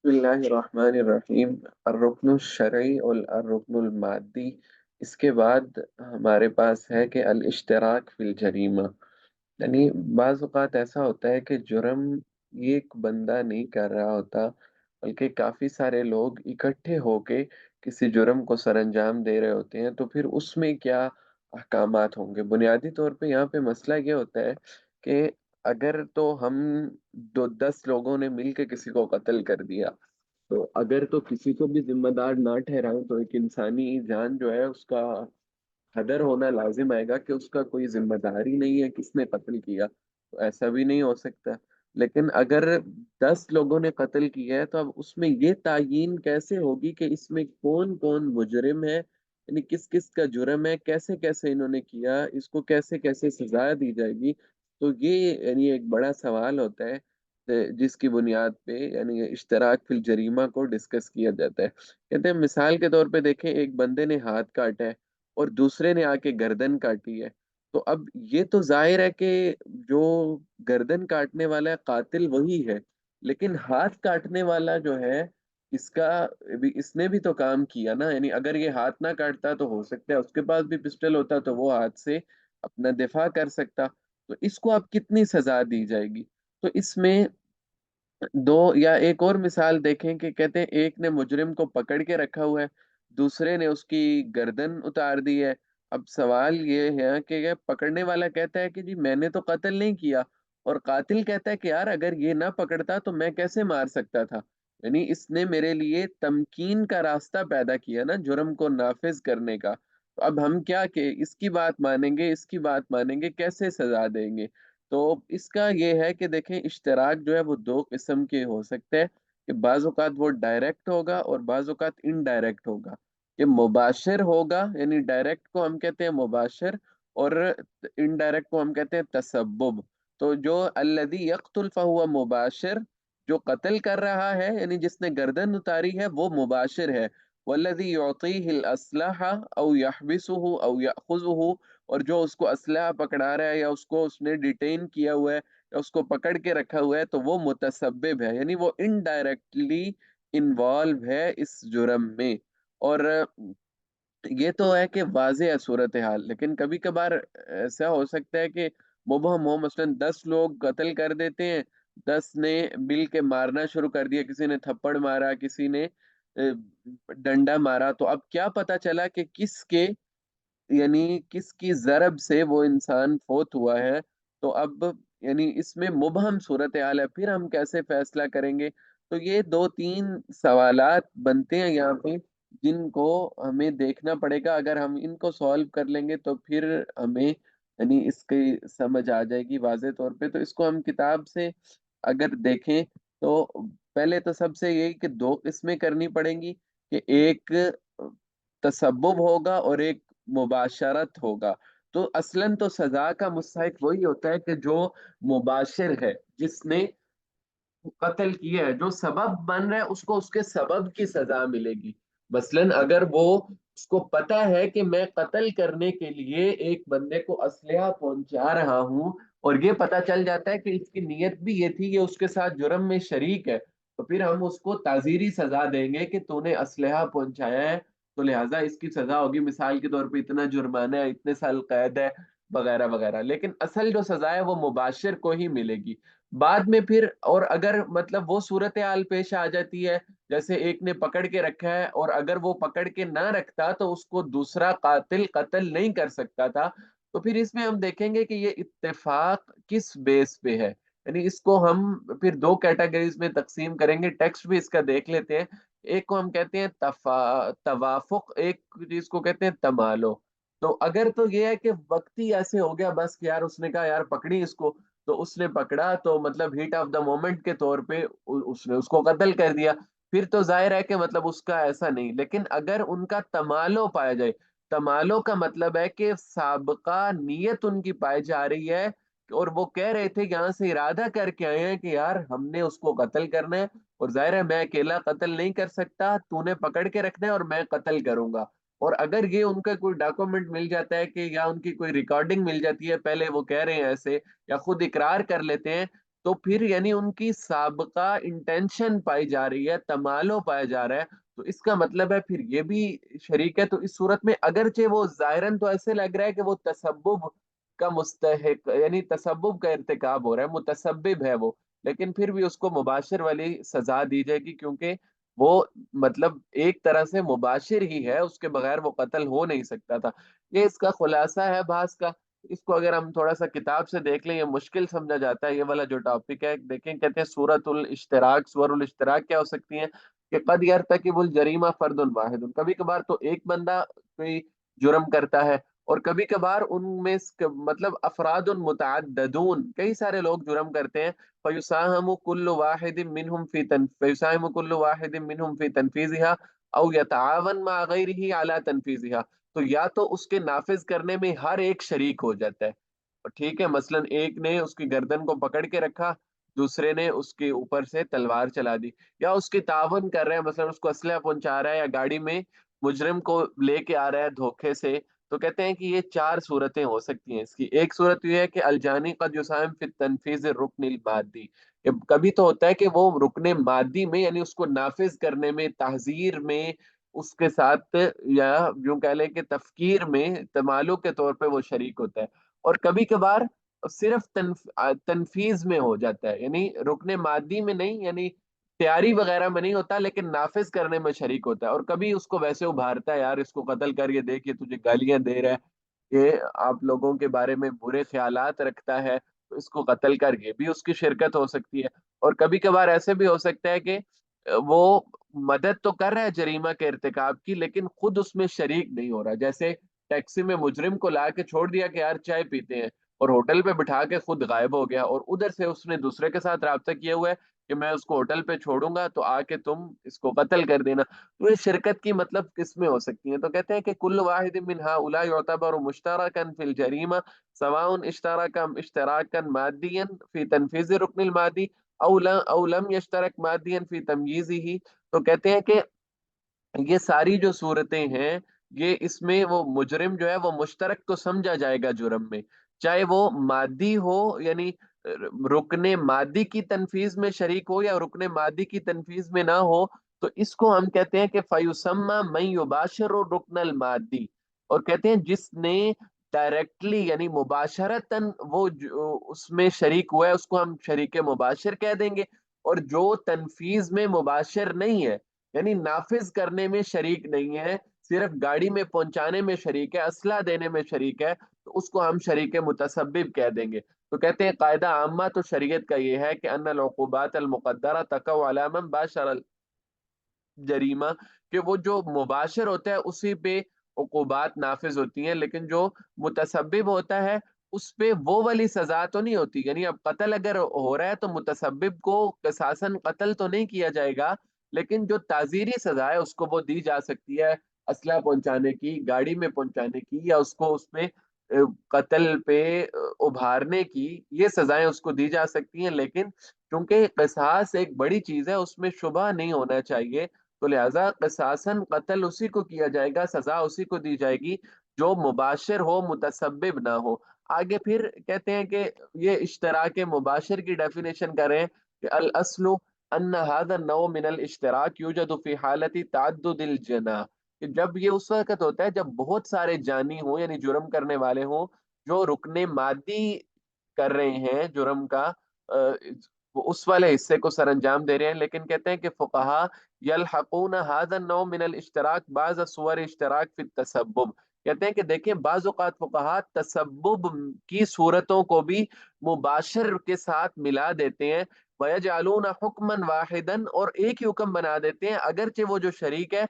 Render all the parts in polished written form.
بسم اللہ الرحمن الرحیم۔ الرکن الشرعی اور الرکن المادی، اس کے بعد ہمارے پاس ہے کہ الاشتراک فی الجریمہ، یعنی بعض اوقات ایسا ہوتا ہے کہ جرم ایک بندہ نہیں کر رہا ہوتا، بلکہ کافی سارے لوگ اکٹھے ہو کے کسی جرم کو سر انجام دے رہے ہوتے ہیں، تو پھر اس میں کیا احکامات ہوں گے؟ بنیادی طور پہ یہاں پہ مسئلہ یہ ہوتا ہے کہ اگر تو ہم 10 لوگوں نے مل کے کسی کو قتل کر دیا، تو اگر تو کسی کو بھی ذمہ دار نہ ٹھہرائیں تو ایک انسانی جان جو ہے اس کا حذر ہونا لازم آئے گا کہ اس کا کوئی ذمہ داری نہیں ہے کس نے قتل کیا، تو ایسا بھی نہیں ہو سکتا۔ لیکن اگر 10 لوگوں نے قتل کیا ہے تو اب اس میں یہ تعیین کیسے ہوگی کہ اس میں کون کون مجرم ہے، یعنی کس کس کا جرم ہے، کیسے کیسے انہوں نے کیا، اس کو کیسے کیسے سزا دی جائے گی؟ تو یہ یعنی ایک بڑا سوال ہوتا ہے، جس کی بنیاد پہ یعنی اشتراک فی الجریمہ کو ڈسکس کیا جاتا ہے۔ کہتے ہیں مثال کے طور پہ دیکھیں، ایک بندے نے ہاتھ کاٹا ہے اور دوسرے نے آ کے گردن کاٹی ہے، تو اب یہ تو ظاہر ہے کہ جو گردن کاٹنے والا ہے قاتل وہی ہے، لیکن ہاتھ کاٹنے والا جو ہے اس کا اس نے بھی تو کام کیا نا، یعنی اگر یہ ہاتھ نہ کاٹتا تو ہو سکتا ہے اس کے پاس بھی پسٹل ہوتا تو وہ ہاتھ سے اپنا دفاع کر سکتا، تو اس کو اب کتنی سزا دی جائے گی؟ تو اس میں دو یا ایک اور مثال دیکھیں کہ کہتے ہیں ایک نے مجرم کو پکڑ کے رکھا ہوا ہے، دوسرے نے اس کی گردن اتار دی ہے۔ اب سوال یہ ہے کہ یہ پکڑنے والا کہتا ہے کہ جی میں نے تو قتل نہیں کیا، اور قاتل کہتا ہے کہ یار اگر یہ نہ پکڑتا تو میں کیسے مار سکتا تھا، یعنی اس نے میرے لیے تمکین کا راستہ پیدا کیا نا جرم کو نافذ کرنے کا، تو اب ہم کیا کہ اس کی بات مانیں گے، اس کی بات مانیں گے، کیسے سزا دیں گے؟ تو اس کا یہ ہے کہ دیکھیں اشتراک جو ہے وہ دو قسم کے ہو سکتے ہیں، کہ بعض اوقات وہ ڈائریکٹ ہوگا اور بعض اوقات انڈائریکٹ ہوگا۔ کہ مباشر ہوگا یعنی ڈائریکٹ کو ہم کہتے ہیں مباشر، اور انڈائریکٹ کو ہم کہتے ہیں تسبب۔ تو جو الذی یقتل فہو مباشر، جو قتل کر رہا ہے یعنی جس نے گردن اتاری ہے وہ مباشر ہے، والذی یعطیہ الاسلحہ او یحبسہ او یاخذہ، اور جو اس کو اسلحہ پکڑا رہا ہے یا اس کو اس نے ڈیٹین کیا ہوا ہے یا اس کو پکڑ کے رکھا ہوا ہے، تو وہ متسبب ہے، یعنی وہ انڈائریکٹلی انوالو ہے اس جرم میں۔ اور یہ تو ہے کہ واضح ہے صورتحال، لیکن کبھی کبھار ایسا ہو سکتا ہے کہ مبہم ہو، مثلا 10 لوگ قتل کر دیتے ہیں، 10 نے مل کے مارنا شروع کر دیا، کسی نے تھپڑ مارا، کسی نے ڈنڈا مارا، تو اب کیا پتا چلا کہ کس کے یعنی کس کی ضرب سے وہ انسان فوت ہوا ہے؟ تو اب یعنی اس میں مبہم صورتحال ہے، پھر ہم کیسے فیصلہ کریں گے؟ تو یہ دو تین سوالات بنتے ہیں یہاں پہ، جن کو ہمیں دیکھنا پڑے گا۔ اگر ہم ان کو سالو کر لیں گے تو پھر ہمیں یعنی اس کی سمجھ آ جائے گی واضح طور پہ۔ تو اس کو ہم کتاب سے اگر دیکھیں تو پہلے تو سب سے یہی کہ دو قسمیں کرنی پڑیں گی، کہ ایک تسبب ہوگا اور ایک مباشرت ہوگا۔ تو اصلاً تو سزا کا مستحق وہی ہوتا ہے کہ جو مباشر ہے، جس نے قتل کیا ہے، جو سبب بن رہا ہے اس کو اس کے سبب کی سزا ملے گی۔ مثلاً اگر وہ اس کو پتا ہے کہ میں قتل کرنے کے لیے ایک بندے کو اسلحہ پہنچا رہا ہوں، اور یہ پتا چل جاتا ہے کہ اس کی نیت بھی یہ تھی، یہ اس کے ساتھ جرم میں شریک ہے، تو پھر ہم اس کو تعزیری سزا دیں گے کہ تو نے اسلحہ پہنچایا ہے، تو لہٰذا اس کی سزا ہوگی مثال کے طور پہ اتنا جرمانہ ہے، اتنے سال قید ہے، وغیرہ وغیرہ۔ لیکن اصل جو سزا ہے وہ مباشر کو ہی ملے گی۔ بعد میں پھر اور اگر مطلب وہ صورتحال پیش آ جاتی ہے، جیسے ایک نے پکڑ کے رکھا ہے اور اگر وہ پکڑ کے نہ رکھتا تو اس کو دوسرا قاتل قتل نہیں کر سکتا تھا، تو پھر اس میں ہم دیکھیں گے کہ یہ اتفاق کس بیس پہ ہے، یعنی اس کو ہم پھر دو کیٹیگریز میں تقسیم کریں گے۔ ٹیکسٹ بھی اس کا دیکھ لیتے ہیں۔ ایک کو ہم کہتے ہیں توافق، ایک چیز کو کہتے ہیں تمالو۔ تو اگر تو یہ ہے کہ وقتی ایسے ہو گیا بس کہ یار اس نے کہا یار پکڑی اس کو، تو اس نے پکڑا تو مطلب ہیٹ آف دا مومنٹ کے طور پہ اس نے اس کو قتل کر دیا، پھر تو ظاہر ہے کہ مطلب اس کا ایسا نہیں۔ لیکن اگر ان کا تمالو پایا جائے، تمالو کا مطلب ہے کہ سابقہ نیت ان کی پائی جا رہی ہے، اور وہ کہہ رہے تھے یہاں سے ارادہ کر کے آئے ہیں کہ یار ہم نے اس کو قتل کرنا ہے، اور ظاہر ہے میں اکیلا قتل نہیں کر سکتا، تو نے پکڑ کے رکھنا ہے اور میں قتل کروں گا۔ اور اگر یہ ان کا کوئی ڈاکومنٹ مل جاتا ہے کہ یا ان کی کوئی ریکارڈنگ مل جاتی ہے، پہلے وہ کہہ رہے ہیں ایسے یا خود اقرار کر لیتے ہیں، تو پھر یعنی ان کی سابقہ انٹینشن پائی جا رہی ہے، تمالو پایا جا رہا ہے، تو اس کا مطلب ہے پھر یہ بھی شریک ہے۔ تو اس صورت میں اگرچہ وہ ظاہراً تو ایسے لگ رہا ہے کہ وہ تسبب کا مستحق، یعنی تسبب کا ارتکاب ہو رہا ہے، متسبب ہے وہ، لیکن پھر بھی اس کو مباشر والی سزا دی جائے گی، کیونکہ وہ مطلب ایک طرح سے مباشر ہی ہے، اس کے بغیر وہ قتل ہو نہیں سکتا تھا۔ یہ اس کا خلاصہ ہے بحث کا۔ اس کو اگر ہم تھوڑا سا کتاب سے دیکھ لیں، یہ مشکل سمجھا جاتا ہے، یہ والا جو ٹاپک ہے دیکھیں، کہتے ہیں سورۃ الاشتراک، سور الاشتراک کیا ہو سکتی ہیں کہ قد یرتکب الجریمہ فرد واحد، کبھی کبھار تو ایک بندہ کوئی جرم کرتا ہے، اور کبھی کبھار ان میں مطلب افراد متعددون، کئی سارے لوگ جرم کرتے ہیں، فیساہم کل واحد منہم فی فیساہم کل واحد منہم فی تنفیذها او یتعاون مع غیرہ علی تنفیذها، تو یا تو اس کے نافذ کرنے میں ہر ایک شریک ہو جاتا ہے، اور ٹھیک ہے، مثلا ایک نے اس کی گردن کو پکڑ کے رکھا، دوسرے نے اس کے اوپر سے تلوار چلا دی، یا اس کی تعاون کر رہا ہے، مثلا اس کو اسلحہ پہنچا رہا ہے، یا گاڑی میں مجرم کو لے کے آ رہا ہے دھوکے سے، تو کہتے ہیں کہ یہ چار صورتیں ہو سکتی ہیں اس کی۔ ایک صورت یہ ہے کہ الجانی قد یساہم فی تنفیذ الرکن المادی، کہ کبھی تو ہوتا ہے کہ وہ رکن مادی میں، یعنی اس کو نافذ کرنے میں، تحذیر میں، اس کے ساتھ، یا یوں کہہ لیں کہ تفکیر میں، تمالو کے طور پہ وہ شریک ہوتا ہے، اور کبھی کبھار صرف تنفیذ میں ہو جاتا ہے، یعنی رکن مادی میں نہیں، یعنی تیاری وغیرہ میں نہیں ہوتا، لیکن نافذ کرنے میں شریک ہوتا ہے، اور کبھی اس کو ویسے ابھارتا ہے، یار اس کو قتل کر، یہ دیکھ یہ تجھے گالیاں دے رہا ہے، یہ آپ لوگوں کے بارے میں برے خیالات رکھتا ہے، تو اس کو قتل کر، یہ بھی اس کی شرکت ہو سکتی ہے۔ اور کبھی کبھار ایسے بھی ہو سکتا ہے کہ وہ مدد تو کر رہا ہے جریمہ کے ارتکاب کی، لیکن خود اس میں شریک نہیں ہو رہا، جیسے ٹیکسی میں مجرم کو لا کے چھوڑ دیا کہ یار چائے پیتے ہیں، اور ہوٹل پہ بٹھا کے خود غائب ہو گیا، اور ادھر سے اس نے دوسرے کے ساتھ رابطہ کیا ہوا ہے کہ میں اس کو ہوٹل پہ چھوڑوں گا تو آ کے تم اس کو قتل کر دینا، تو یہ شرکت کی مطلب کس میں ہو سکتی ہیں؟ تو کہتے ہیں کہ کل واحد من هؤلاء يعتبر مشترکا فی الجریمہ سواء اشتراکا مادیا فی تنفیذ الرکن المادی او لم یشترک مادیا فی تمییزہ، تو کہتے ہیں کہ یہ ساری جو صورتیں ہیں، یہ اس میں وہ مجرم جو ہے وہ مشترک تو سمجھا جائے گا جرم میں، چاہے وہ مادی ہو، یعنی رکن مادی کی تنفیذ میں شریک ہو، یا رکن مادی کی تنفیذ میں نہ ہو، تو اس کو ہم کہتے ہیں کہ فیسمى من یباشر الرکن المادی، اور کہتے ہیں جس نے ڈائریکٹلی یعنی مباشرتاً وہ اس میں شریک ہوا ہے، اس کو ہم شریک مباشر کہہ دیں گے، اور جو تنفیذ میں مباشر نہیں ہے، یعنی نافذ کرنے میں شریک نہیں ہے، صرف گاڑی میں پہنچانے میں شریک ہے، اسلحہ دینے میں شریک ہے، تو اس کو ہم شریک متسبب کہہ دیں گے۔ تو کہتے ہیں قاعدہ عامہ تو شریعت کا یہ ہے کہ ان العقوبات المقدرہ تقع علی من باشر جریمہ، کہ وہ جو مباشر ہوتا ہے اسی پہ عقوبات نافذ ہوتی ہیں، لیکن جو متسبب ہوتا ہے اس پہ وہ والی سزا تو نہیں ہوتی، یعنی اب قتل اگر ہو رہا ہے تو متسبب کو قصاصاً قتل تو نہیں کیا جائے گا، لیکن جو تعزیری سزا ہے اس کو وہ دی جا سکتی ہے، اسلحہ پہنچانے کی، گاڑی میں پہنچانے کی، یا اس کو اس پہ قتل پہ ابھارنے کی، یہ سزائیں اس کو دی جا سکتی ہیں، لیکن چونکہ قصاص ایک بڑی چیز ہے، اس میں شبہ نہیں ہونا چاہیے، تو لہذا قصاصاً قتل اسی کو کیا جائے گا، سزا اسی کو دی جائے گی جو مباشر ہو، متسبب نہ ہو۔ آگے پھر کہتے ہیں کہ یہ اشتراک مباشر کی ڈیفینیشن کریں کہ الاصل ان هذا النوع من الاشتراک یوجد فی حالت تعدد الجنا، کہ جب یہ اس وقت ہوتا ہے جب بہت سارے جانی ہوں، یعنی جرم کرنے والے ہوں، جو رکن مادی کر رہے ہیں جرم کا، وہ اس والے حصے کو سر انجام دے رہے ہیں، لیکن کہتے ہیں کہ فقہا یلحقون هذا النوع من الاشتراک بعض صور اشتراک فی التسبب، کہتے ہیں کہ دیکھیں بعض اوقات فقہا تسبب کی صورتوں کو بھی مباشر کے ساتھ ملا دیتے ہیں، وَيَجْعَلُونَ حُكْمًا وَاحِدًا، اور ایک ہی حکم بنا دیتے ہیں، اگرچہ وہ جو شریک ہے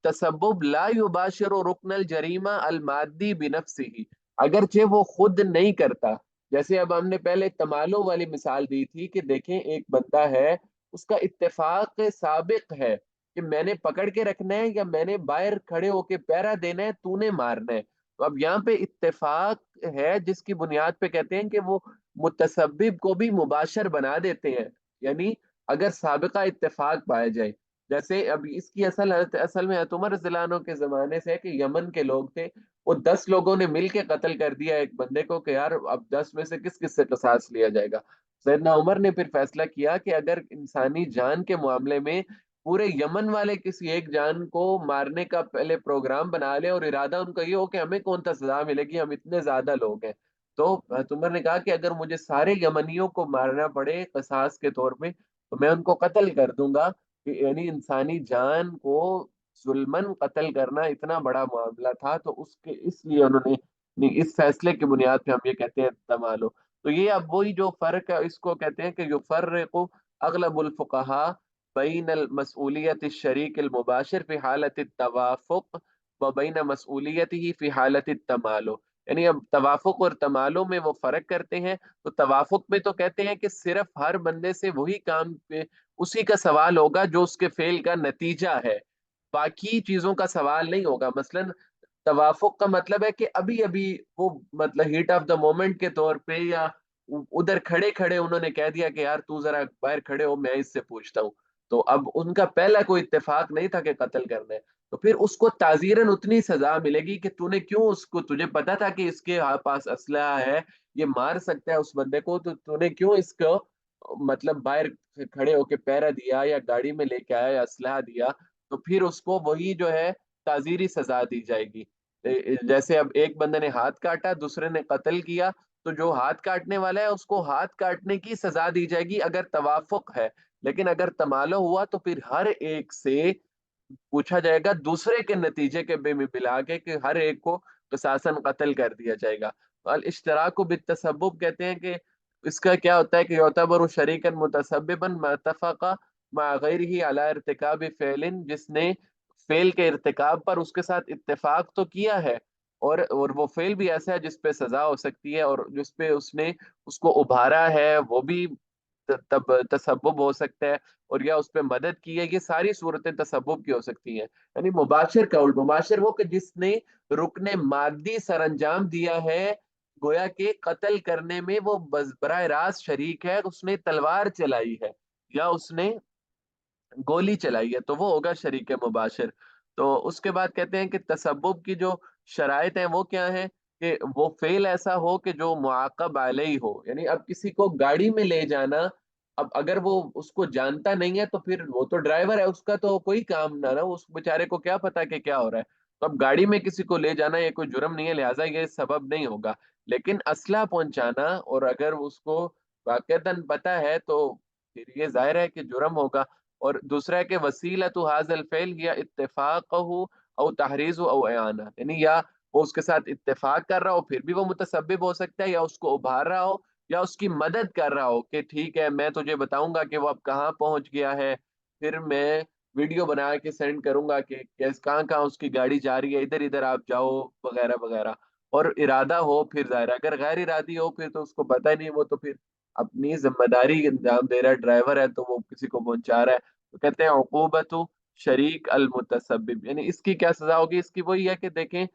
تسبب لا یباشر رکن الجریمہ المادی بنفسه، اگرچہ وہ خود نہیں کرتا، جیسے اب ہم نے پہلے تمالو والی مثال دی تھی کہ دیکھیں ایک بندہ ہے، اس کا اتفاق سابق ہے کہ میں نے پکڑ کے رکھنا ہے، یا میں نے باہر کھڑے ہو کے پہرا دینا ہے، تو نے مارنا ہے، تو اب یہاں پہ اتفاق ہے جس کی بنیاد پہ کہتے ہیں کہ وہ متسبب کو بھی مباشر بنا دیتے ہیں، یعنی اگر سابقہ اتفاق پایا جائے، جیسے اب اس کی اصل میں حضرت عمر رضی اللہ عنہ کے زمانے سے ہے کہ یمن کے لوگ تھے، وہ 10 لوگوں نے مل کے قتل کر دیا ایک بندے کو کہ یار اب 10 میں سے کس کس سے قصاص لیا جائے گا، سیدنا عمر نے پھر فیصلہ کیا کہ اگر انسانی جان کے معاملے میں پورے یمن والے کسی ایک جان کو مارنے کا پہلے پروگرام بنا لے اور ارادہ ان کا یہ ہو کہ ہمیں کون سا سزا ملے گی، ہم اتنے زیادہ لوگ ہیں، تو حضرت عمر نے کہا کہ اگر مجھے سارے یمنیوں کو مارنا پڑے قصاص کے طور پہ تو میں ان کو قتل کر دوں گا، کہ یعنی انسانی جان کو ظلمن قتل کرنا اتنا بڑا معاملہ تھا، تو اس لیے انہوں نے اس فیصلے کی بنیاد پہ ہم یہ کہتے ہیں تمالو. تو یہ اب وہی جو فرق ہے اس کو کہتے ہیں کہ یفرق اغلب الفقہاء بین المسئولیت الشریک المباشر فی حالت التوافق و بین مسئولیته فی حالت التمالو. یعنی اب توافق اور تمالو میں وہ فرق کرتے ہیں. تو توافق میں تو کہتے ہیں کہ صرف ہر بندے سے وہی کام پہ اسی کا سوال ہوگا جو اس کے فعل کا نتیجہ ہے، باقی چیزوں کا سوال نہیں ہوگا. مثلا توافق کا مطلب ہے کہ ابھی ابھی وہ مطلب ہیٹ آف دا مومنٹ کے طور پہ یا ادھر کھڑے کھڑے انہوں نے کہہ دیا کہ یار تو ذرا باہر کھڑے ہو میں اس سے پوچھتا ہوں، تو اب ان کا پہلا کوئی اتفاق نہیں تھا کہ قتل کرنا ہے، تو پھر اس کو تعزیرن اتنی سزا ملے گی کہ تو نے کیوں اس کو، تجھے پتا تھا کہ اس کے پاس اسلحہ ہے، یہ مار سکتا ہے اس بندے کو، تو نے کیوں اس کو مطلب باہر کھڑے ہو کے پہرا دیا یا گاڑی میں لے کے آیا یا اسلحہ دیا. تو پھر اس کو وہی جو ہے تعزیری سزا دی جائے گی. جیسے اب ایک بندے نے ہاتھ کاٹا دوسرے نے قتل کیا، تو جو ہاتھ کاٹنے والا ہے اس کو ہاتھ کاٹنے کی سزا دی جائے گی اگر توافق ہے، لیکن اگر تمالو ہوا تو پھر ہر ایک سے پوچھا جائے گا دوسرے کے نتیجے کے بے میں ملا کے کہ ہر ایک کو قصاصاً قتل کر دیا جائے گا. الاشتراک بالتسبب کہتے ہیں کہ اس کا کیا ہوتا ہے کہ یعتبر شریکا متسببا ما اتفق مع غیرہ علی ارتکاب فعل، جس نے فعل کے ارتکاب پر اس کے ساتھ اتفاق تو کیا ہے، اور وہ فعل بھی ایسا ہے جس پہ سزا ہو سکتی ہے، اور جس پہ اس نے اس کو ابھارا ہے وہ بھی تب تسبب ہو سکتا ہے، اور یا اس پہ مدد کی ہے، یہ ساری صورتیں تسبب کی ہو سکتی ہیں. یعنی مباشر کا الٹ، مباشر وہ کہ جس نے رکن مادی سر انجام دیا ہے، گویا کہ قتل کرنے میں وہ براہ راست شریک ہے، اس نے تلوار چلائی ہے یا اس نے گولی چلائی ہے، تو وہ ہوگا شریک مباشر. تو اس کے بعد کہتے ہیں کہ تسبب کی جو شرائط ہیں وہ کیا ہیں، کہ وہ فعل ایسا ہو کہ جو معاقب علیہ ہو. یعنی اب کسی کو گاڑی میں لے جانا، اب اگر وہ اس کو جانتا نہیں ہے تو پھر وہ تو ڈرائیور ہے، اس کا تو کوئی کام نہ نا، اس بیچارے کو کیا پتا کہ کیا ہو رہا ہے. تو اب گاڑی میں کسی کو لے جانا یہ کوئی جرم نہیں ہے، لہٰذا یہ سبب نہیں ہوگا. لیکن اسلحہ پہنچانا، اور اگر اس کو واقعتاً پتا ہے تو پھر یہ ظاہر ہے کہ جرم ہوگا. اور دوسرا ہے کہ وسیلۃ هذا الفعل یا اتفاقہ او تحریض او اعانہ، یعنی یا وہ اس کے ساتھ اتفاق کر رہا ہو پھر بھی وہ متسبب ہو سکتا ہے، یا اس کو ابھار رہا ہو یا اس کی مدد کر رہا ہو کہ ٹھیک ہے میں تجھے بتاؤں گا کہ وہ اب کہاں پہنچ گیا ہے، پھر میں ویڈیو بنا کے سینڈ کروں گا کہ کہاں کہاں اس کی گاڑی جا رہی ہے، ادھر ادھر آپ جاؤ وغیرہ وغیرہ. اور ارادہ ہو پھر ظاہر ہے، اگر غیر ارادی ہو پھر تو اس کو پتہ ہی نہیں، وہ تو پھر اپنی ذمہ داری انجام دے رہا ہے، ڈرائیور ہے تو وہ کسی کو پہنچا رہا ہے. تو کہتے ہیں عقوبت شریک المتسبب، یعنی اس کی کیا سزا ہوگی، اس کی وہی ہے کہ دیکھیں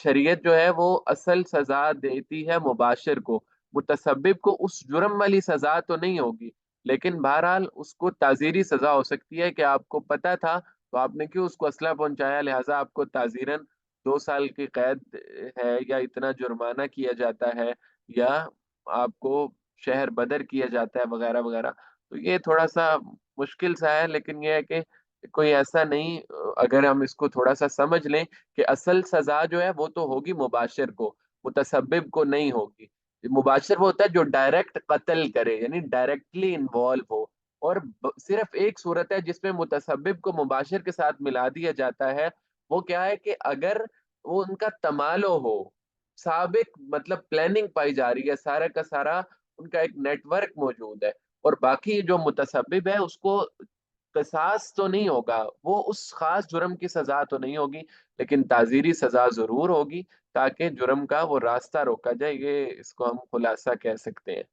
شریعت جو ہے وہ اصل سزا دیتی ہے مباشر کو، متسبب کو اس جرم والی سزا تو نہیں ہوگی، لیکن بہرحال اس کو تعزیری سزا ہو سکتی ہے کہ آپ کو پتا تھا تو آپ نے کیوں اس کو اسلحہ پہنچایا، لہٰذا آپ کو تعزیرن 2 سال کی قید ہے، یا اتنا جرمانہ کیا جاتا ہے، یا آپ کو شہر بدر کیا جاتا ہے وغیرہ وغیرہ. تو یہ تھوڑا سا مشکل سا ہے، لیکن یہ ہے کہ کوئی ایسا نہیں، اگر ہم اس کو تھوڑا سا سمجھ لیں کہ اصل سزا جو ہے وہ تو ہوگی مباشر کو، متسبب کو نہیں ہوگی. مباشر وہ ہوتا ہے جو ڈائریکٹ قتل کرے، یعنی ڈائریکٹلی انوالو ہو. اور صرف ایک صورت ہے جس میں متسبب کو مباشر کے ساتھ ملا دیا جاتا ہے، وہ کیا ہے کہ اگر وہ ان کا تمالو ہو، سابق مطلب پلاننگ پائی جا رہی ہے، سارا کا سارا ان کا ایک نیٹ ورک موجود ہے، اور باقی جو متسبب ہے اس کو قصاص تو نہیں ہوگا، وہ اس خاص جرم کی سزا تو نہیں ہوگی، لیکن تعزیری سزا ضرور ہوگی تاکہ جرم کا وہ راستہ روکا جائے. یہ اس کو ہم خلاصہ کہہ سکتے ہیں.